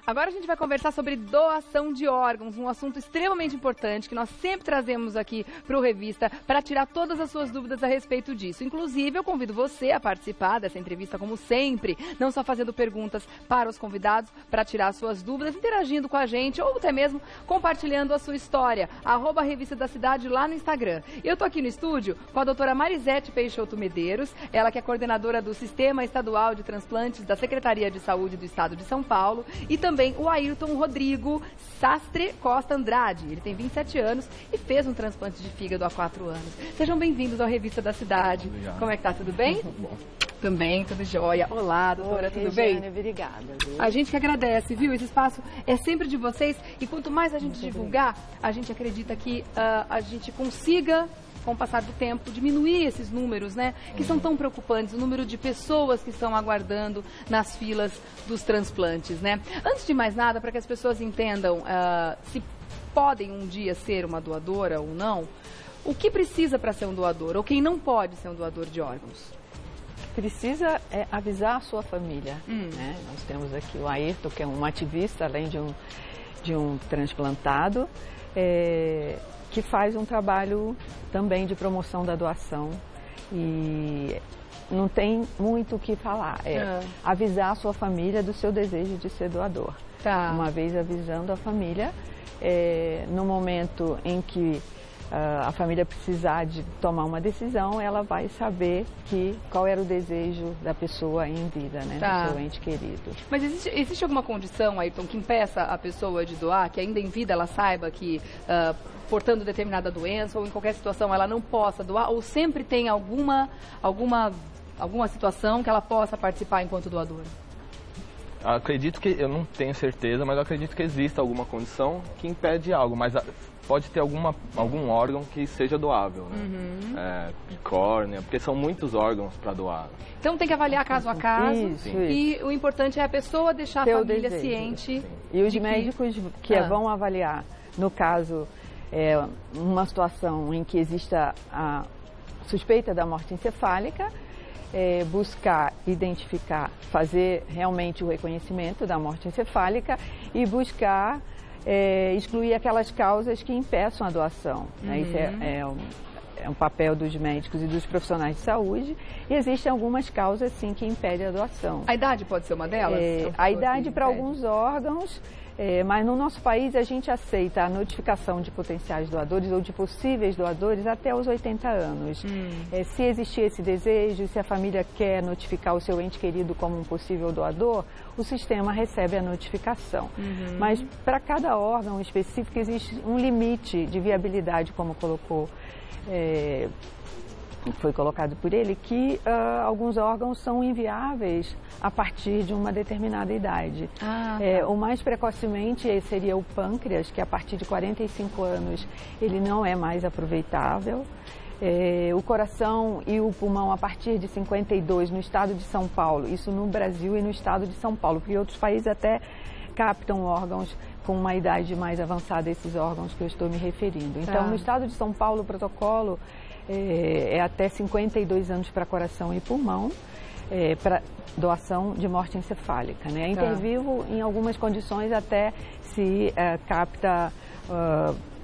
Agora a gente vai conversar sobre doação de órgãos, um assunto extremamente importante que nós sempre trazemos aqui para o Revista para tirar todas as suas dúvidas a respeito disso. Inclusive, eu convido você a participar dessa entrevista, como sempre, não só fazendo perguntas para os convidados, para tirar as suas dúvidas, interagindo com a gente ou até mesmo compartilhando a sua história. @Revista da Cidade lá no Instagram. Eu estou aqui no estúdio com a doutora Marisete Peixoto Medeiros, ela que é coordenadora do Sistema Estadual de Transplantes da Secretaria de Saúde do Estado de São Paulo, e também o Ayrton Rodrigo Sastre Costa Andrade. Ele tem 27 anos e fez um transplante de fígado há 4 anos. Sejam bem-vindos à Revista da Cidade. Obrigado. Como é que tá? Tudo bem? Tudo bom. Também, tudo jóia. Olá, doutora, tudo bem? Obrigada. Viu? A gente que agradece, viu? Esse espaço é sempre de vocês e quanto mais a gente divulgar, a gente acredita que a gente consiga, com o passar do tempo, diminuir esses números, né? Que são tão preocupantes, o número de pessoas que estão aguardando nas filas dos transplantes, né? Antes de mais nada, para que as pessoas entendam se podem um dia ser uma doadora ou não, o que precisa para ser um doador ou quem não pode ser um doador de órgãos? Precisa avisar a sua família. Né? Nós temos aqui o Ayrton, que é um ativista, além de um transplantado, que faz um trabalho também de promoção da doação e não tem muito o que falar. Avisar a sua família do seu desejo de ser doador. Tá. Uma vez avisando a família, no momento em que a família precisar de tomar uma decisão, ela vai saber qual era o desejo da pessoa em vida, né? Tá. Do seu ente querido. Mas existe alguma condição, Ayrton, que impeça a pessoa de doar, que ainda em vida ela saiba que, portando determinada doença ou em qualquer situação, ela não possa doar? Ou sempre tem alguma situação que ela possa participar enquanto doadora? Acredito que, eu não tenho certeza, mas eu acredito que exista alguma condição que impede algo, mas pode ter algum órgão que seja doável, né? Córnea, porque são muitos órgãos para doar. Então tem que avaliar caso a caso. Isso. E o importante é a pessoa deixar a família ciente. E os médicos que vão avaliar, no caso, uma situação em que exista a suspeita da morte encefálica, buscar, identificar, fazer realmente o reconhecimento da morte encefálica e buscar excluir aquelas causas que impeçam a doação. Né? Isso é um papel dos médicos e dos profissionais de saúde. E existem algumas causas, sim, que impedem a doação. A idade pode ser uma delas? A idade para alguns órgãos, mas no nosso país a gente aceita a notificação de potenciais doadores ou de possíveis doadores até os 80 anos. Se existir esse desejo, se a família quer notificar o seu ente querido como um possível doador, o sistema recebe a notificação. Mas para cada órgão específico existe um limite de viabilidade, como foi colocado por ele, que alguns órgãos são inviáveis a partir de uma determinada idade. O mais precocemente seria o pâncreas, que a partir de 45 anos ele não é mais aproveitável. O coração e o pulmão a partir de 52 no estado de São Paulo, isso no Brasil e no estado de São Paulo, porque outros países até captam órgãos com uma idade mais avançada, esses órgãos que eu estou me referindo. Então, no estado de São Paulo, o protocolo é até 52 anos para coração e pulmão, para doação de morte encefálica. Né? Intervivo, em algumas condições, até se capta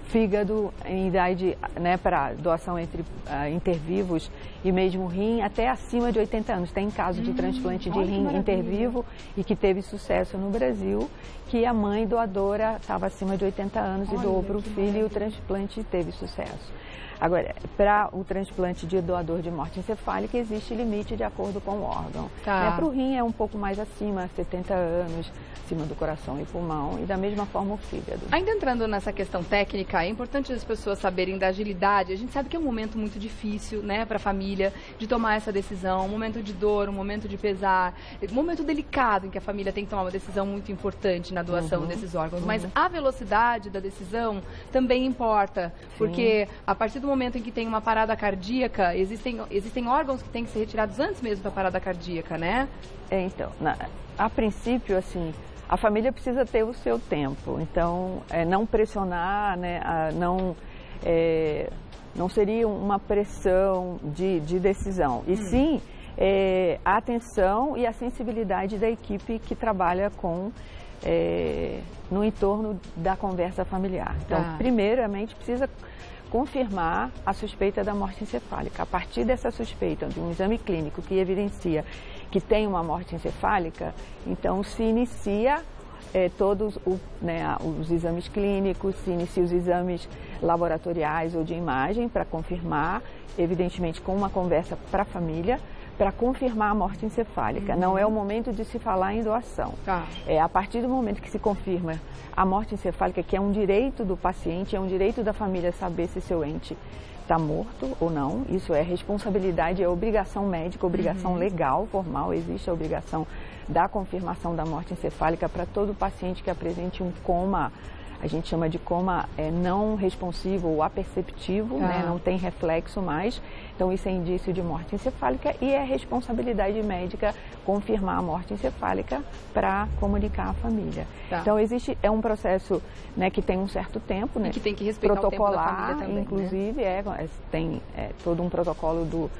fígado em idade, né, para doação entre intervivos e mesmo rim, até acima de 80 anos. Tem caso de transplante de rim intervivo e que teve sucesso no Brasil, que a mãe doadora estava acima de 80 anos e doou para o filho e o transplante teve sucesso. Agora, para o transplante de doador de morte encefálica, existe limite de acordo com o órgão. Para o rim é um pouco mais acima, 70 anos, acima do coração e pulmão, e da mesma forma o fígado. Ainda entrando nessa questão técnica, é importante as pessoas saberem da agilidade. A gente sabe que é um momento muito difícil, né, para a família, de tomar essa decisão, um momento de dor, um momento de pesar, um momento delicado em que a família tem que tomar uma decisão muito importante na doação desses órgãos. Mas a velocidade da decisão também importa, porque a partir do momento em que tem uma parada cardíaca, existem órgãos que têm que ser retirados antes mesmo da parada cardíaca, né? Então, a princípio, assim, a família precisa ter o seu tempo. Então, não pressionar, né, não seria uma pressão de decisão. E sim, a atenção e a sensibilidade da equipe que trabalha com no entorno da conversa familiar. Então, primeiramente, precisa confirmar a suspeita da morte encefálica. A partir dessa suspeita, de um exame clínico que evidencia que tem uma morte encefálica, então se inicia todos os exames clínicos, se inicia os exames laboratoriais ou de imagem para confirmar, evidentemente com uma conversa para a família, para confirmar a morte encefálica. Não é o momento de se falar em doação. É a partir do momento que se confirma a morte encefálica, que é um direito do paciente, é um direito da família saber se seu ente está morto ou não. Isso é responsabilidade, é obrigação médica, obrigação legal, formal. Existe a obrigação da confirmação da morte encefálica para todo paciente que apresente um coma. A gente chama de coma não responsivo ou aperceptivo, né? Não tem reflexo mais. Então, isso é indício de morte encefálica e é responsabilidade médica confirmar a morte encefálica para comunicar à família. Então, é um processo, né, que tem um certo tempo, né? E que tem que respeitar protocolar, o tempo da família também, inclusive, né? Tem todo um protocolo do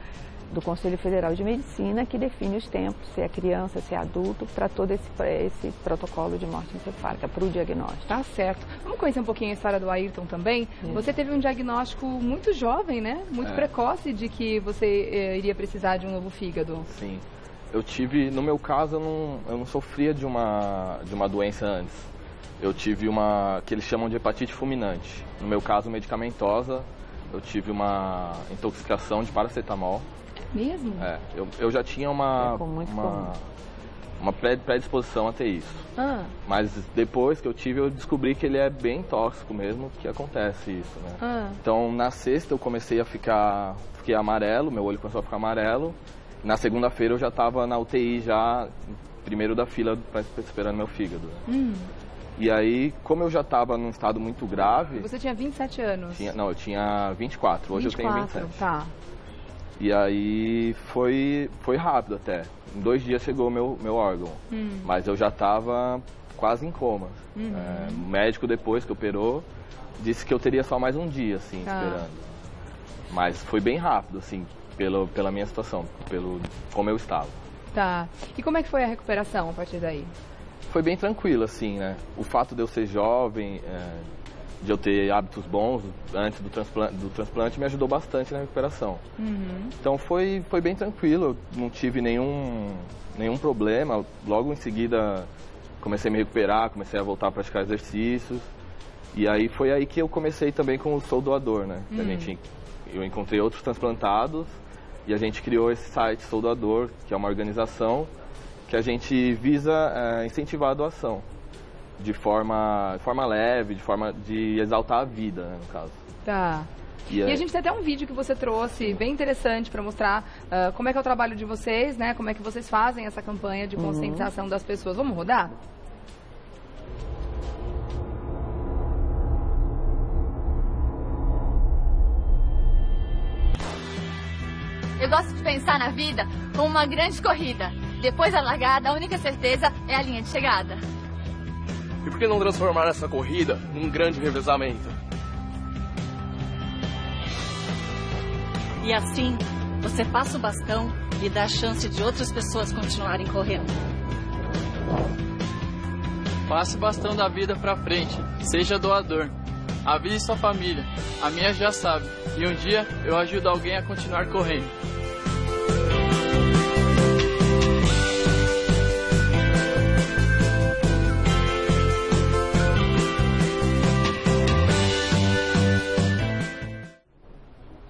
Conselho Federal de Medicina que define os tempos, se é criança, se é adulto, para todo esse protocolo de morte encefálica, para o diagnóstico. Tá certo. Vamos conhecer um pouquinho a história do Ayrton também? Você teve um diagnóstico muito jovem, né? Muito precoce de que você iria precisar de um novo fígado. Sim. Eu tive, no meu caso, eu não sofria de uma doença antes. Eu tive que eles chamam de hepatite fulminante. No meu caso, medicamentosa, eu tive uma intoxicação de paracetamol. Mesmo? Eu já tinha uma predisposição a ter isso. Mas depois que eu tive, eu descobri que ele é bem tóxico mesmo, que acontece isso, né? Então, na sexta eu comecei a fiquei amarelo, meu olho começou a ficar amarelo. Na segunda-feira eu já estava na UTI, já primeiro da fila, esperando meu fígado. E aí, como eu já estava num estado muito grave... Você tinha 27 anos? Eu tinha 24, hoje 24, eu tenho 27. Tá. E aí foi rápido até. Em 2 dias chegou meu órgão. Mas eu já estava quase em coma. O médico, depois que operou, disse que eu teria só mais um dia, assim, esperando. Mas foi bem rápido, assim, pela minha situação, como eu estava. Tá. E como é que foi a recuperação a partir daí? Foi bem tranquilo, assim, né? O fato de eu ser jovem, de eu ter hábitos bons antes do transplante me ajudou bastante na recuperação. Então foi bem tranquilo, eu não tive nenhum problema. Logo em seguida comecei a me recuperar, comecei a voltar a praticar exercícios. E aí foi aí que eu comecei também com o Sou Doador, né? Eu encontrei outros transplantados e a gente criou esse site Sou Doador, que é uma organização que a gente visa incentivar a doação. De forma leve, de forma de exaltar a vida, né, no caso. Tá. E a gente tem até um vídeo que você trouxe, bem interessante, para mostrar como é que é o trabalho de vocês, né? Como é que vocês fazem essa campanha de conscientização das pessoas. Vamos rodar? Eu gosto de pensar na vida como uma grande corrida. Depois da largada, a única certeza é a linha de chegada. E por que não transformar essa corrida num grande revezamento? E assim, você passa o bastão e dá a chance de outras pessoas continuarem correndo. Passe o bastão da vida pra frente, seja doador. Avise sua família, a minha já sabe. E um dia eu ajudo alguém a continuar correndo.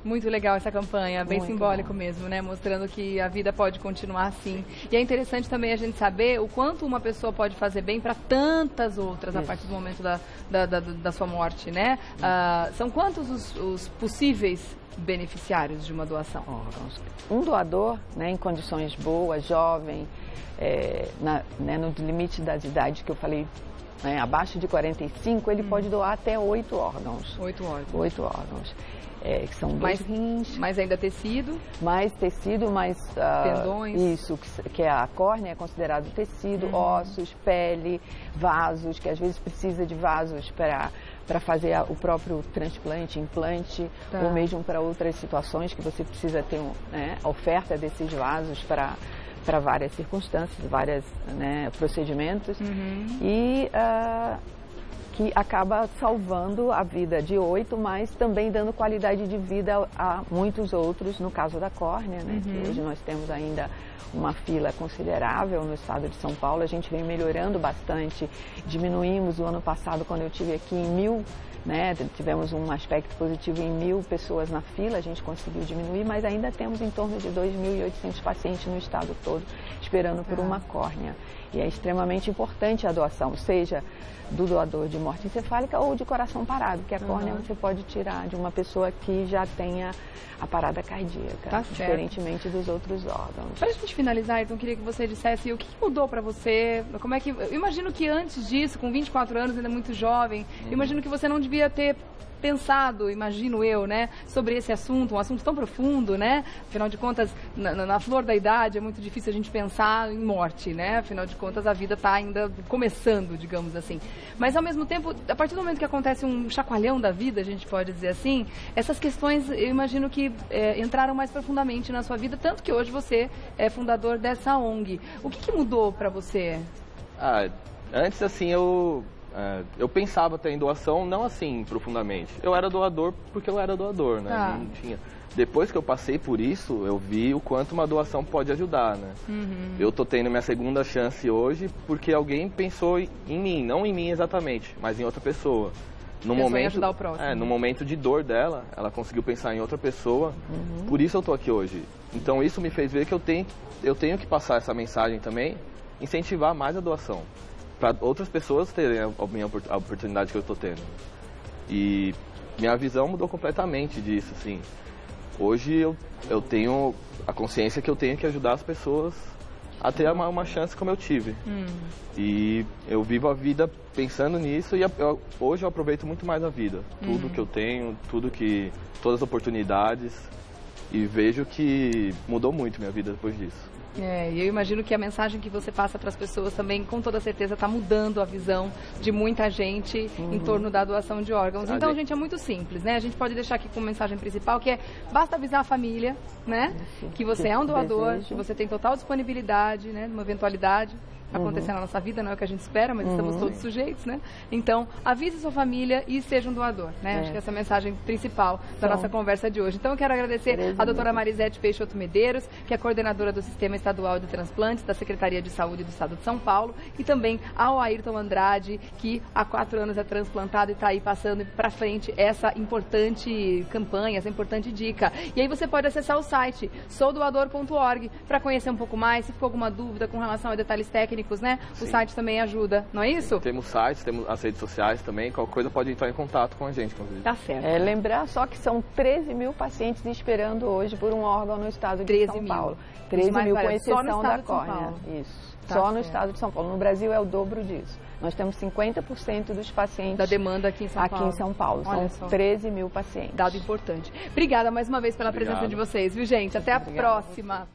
Muito legal essa campanha, bem Muito simbólico bom. mesmo, né? Mostrando que a vida pode continuar assim. E é interessante também a gente saber o quanto uma pessoa pode fazer bem para tantas outras a partir do momento da sua morte, né? São quantos os possíveis beneficiários de uma doação? Um doador, né, em condições boas, jovem, no limite das idades que eu falei, né, abaixo de 45, ele pode doar até 8 órgãos. 8 órgãos. 8 órgãos. Que são 2 rins. Mais ainda tecido? Mais tecido, mais... tendões? Isso, que é a córnea, é considerado tecido, ossos, pele, vasos, que às vezes precisa de vasos para fazer o próprio transplante, implante, ou mesmo para outras situações que você precisa ter a oferta desses vasos para para várias circunstâncias, vários procedimentos, e que acaba salvando a vida de 8, mas também dando qualidade de vida a muitos outros, no caso da córnea, né? Que hoje nós temos ainda uma fila considerável no estado de São Paulo. A gente vem melhorando bastante, diminuímos o ano passado, quando eu estive aqui, em 1.000, né? Tivemos um aspecto positivo em 1.000 pessoas na fila, a gente conseguiu diminuir, mas ainda temos em torno de 2.800 pacientes no estado todo esperando por uma córnea. E é extremamente importante a doação, seja do doador de morte encefálica ou de coração parado, que a córnea você pode tirar de uma pessoa que já tenha a parada cardíaca, diferentemente dos outros órgãos. Para a gente finalizar, então, eu queria que você dissesse o que mudou para você, como é que... Eu imagino que antes disso, com 24 anos, ainda muito jovem, eu imagino que você não devia ter pensado, imagino eu, né, sobre esse assunto, um assunto tão profundo, né? Afinal de contas, na flor da idade é muito difícil a gente pensar em morte, né? Afinal de contas, a vida está ainda começando, digamos assim. Mas, ao mesmo tempo, a partir do momento que acontece um chacoalhão da vida, a gente pode dizer assim, essas questões, eu imagino que entraram mais profundamente na sua vida, tanto que hoje você é fundador dessa ONG. O que mudou para você? Antes, assim, eu pensava até em doação, não assim profundamente. Eu era doador porque eu era doador, né? Não tinha. Depois que eu passei por isso, eu vi o quanto uma doação pode ajudar, né? Eu tô tendo minha segunda chance hoje porque alguém pensou em mim, não em mim exatamente, mas em outra pessoa. No momento, ajudar o próximo. No momento de dor dela, ela conseguiu pensar em outra pessoa. Por isso eu tô aqui hoje. Então isso me fez ver que eu tenho que passar essa mensagem também, incentivar mais a doação, para outras pessoas terem a oportunidade que eu estou tendo. E minha visão mudou completamente disso, assim. Hoje eu tenho a consciência que eu tenho que ajudar as pessoas a ter uma chance como eu tive. E eu vivo a vida pensando nisso e hoje eu aproveito muito mais a vida. Tudo que eu tenho, todas as oportunidades, e vejo que mudou muito minha vida depois disso. E eu imagino que a mensagem que você passa para as pessoas também, com toda certeza, está mudando a visão de muita gente em torno da doação de órgãos. Então, gente, é muito simples, né? A gente pode deixar aqui como mensagem principal, que basta avisar a família, né? Que você é um doador, que você tem total disponibilidade, né? Numa eventualidade acontecer na nossa vida, não é o que a gente espera, mas estamos todos sujeitos, né? Então, avise sua família e seja um doador, né? Acho que essa é a mensagem principal da nossa conversa de hoje. Então, eu quero agradecer a doutora Marisete Peixoto Medeiros, que é coordenadora do Sistema Estadual de Transplantes da Secretaria de Saúde do Estado de São Paulo, e também ao Ayrton Andrade, que há 4 anos é transplantado e está aí passando para frente essa importante campanha, essa importante dica. E aí você pode acessar o site soudoador.org para conhecer um pouco mais, se ficou alguma dúvida com relação a detalhes técnicos, né? O site também ajuda, não é isso? Temos sites, temos as redes sociais também, qualquer coisa pode entrar em contato com a gente. Tá certo. Lembrar só que são 13.000 pacientes esperando hoje por um órgão no estado de São Paulo. 13.000 com exceção da córnea. Isso. Só no estado de São Paulo. No Brasil é o dobro disso. Nós temos 50% dos pacientes da demanda aqui em São Paulo. São 13.000 pacientes. Dado importante. Obrigada mais uma vez pela presença de vocês, viu, gente? Até a próxima.